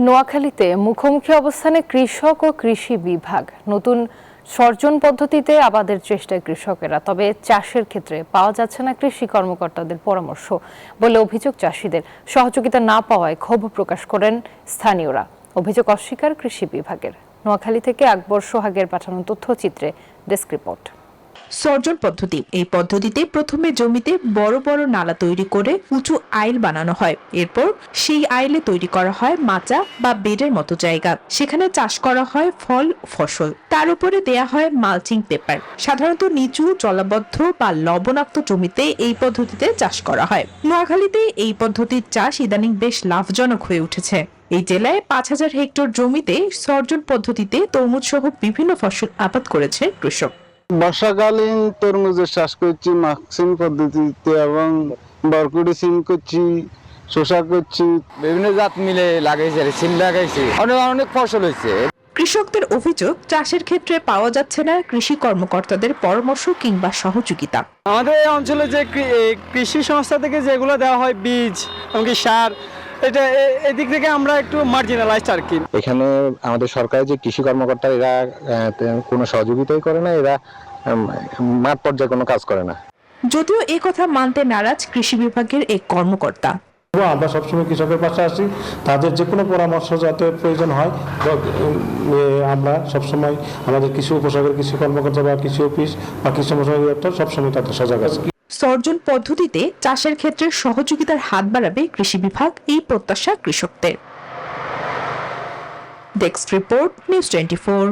নোয়াখালীতে মুখোমুখি অবস্থানে কৃষক ও কৃষি বিভাগ। নতুন সর্জন পদ্ধতিতে আবাদের চেষ্টায় কৃষকেরা, তবে চাষের ক্ষেত্রে পাওয়া যাচ্ছে না কৃষি কর্মকর্তাদের পরামর্শ বলে অভিযোগ চাষিদের। সহযোগিতা না পাওয়ায় ক্ষোভ প্রকাশ করেন স্থানীয়রা। অভিযোগ অস্বীকার কৃষি বিভাগের। নোয়াখালী থেকে আকবর সোহাগের পাঠানো তথ্যচিত্রে ডেস্ক রিপোর্ট। সর্জন পদ্ধতি। এই পদ্ধতিতে প্রথমে জমিতে বড় বড় নালা তৈরি করে উঁচু আইল বানানো হয়। এরপর সেই আইলে তৈরি করা হয় মাচা বা বেডের মতো জায়গা। সেখানে চাষ করা হয় ফল ফসল। তার উপরে দেয়া হয় মালচিং পেপার। সাধারণত নিচু জলাবদ্ধ বা লবণাক্ত জমিতে এই পদ্ধতিতে চাষ করা হয়। নোয়াখালীতে এই পদ্ধতির চাষ ইদানিং বেশ লাভজনক হয়ে উঠেছে। এই জেলায় ৫,০০০ হেক্টর জমিতে সর্জন পদ্ধতিতে তরমুজ সহ বিভিন্ন ফসল আবাদ করেছে কৃষক। বর্ষাকালীন তরমুজের চাষ করছি মাক্সিম পদ্ধতিতে এবং বরকুড়ি সিম করছি, শসা করছি, বিভিন্ন জাত মিলে লাগাইছে, সিম লাগাইছে, অনেক ফসল হয়েছে। কৃষকদের অভিযোগ, চাষের ক্ষেত্রে পাওয়া যাচ্ছে না কৃষি কর্মকর্তাদের পরামর্শ কিংবা সহযোগিতা। আমাদের এই অঞ্চলে যে কৃষি সংস্থা থেকে যেগুলো দেওয়া হয় বীজ এমনকি সার, এটা এদিক থেকে আমরা একটু মার্জিনালাইজড আর কি। এখানে আমাদের সরকারের যে কৃষি কর্মকর্তা, এরা কোনো সহযোগিতাই করে না, এরা মাঠ পর্যায়ে কোনো কাজ করে না। যদিও এই কথা মানতে নারাজ কৃষি বিভাগের এক কর্মকর্তা। আমরা সবসময় কৃষকের পাশে আসি, তাদের যে কোনো পরামর্শ যাতে প্রয়োজন হয় আমরা সবসময় আমাদের কৃষি উপসাগর কৃষি কর্মকর্তা বা কৃষি অফিস বা কৃষি দপ্তর সবসময় তাদের সজাগ আছে। সর্জন পদ্ধতিতে চাষের ক্ষেত্রে সহযোগিতার হাত বাড়াবে কৃষি বিভাগ, এই প্রত্যাশা কৃষকদের। Desk report, news 24।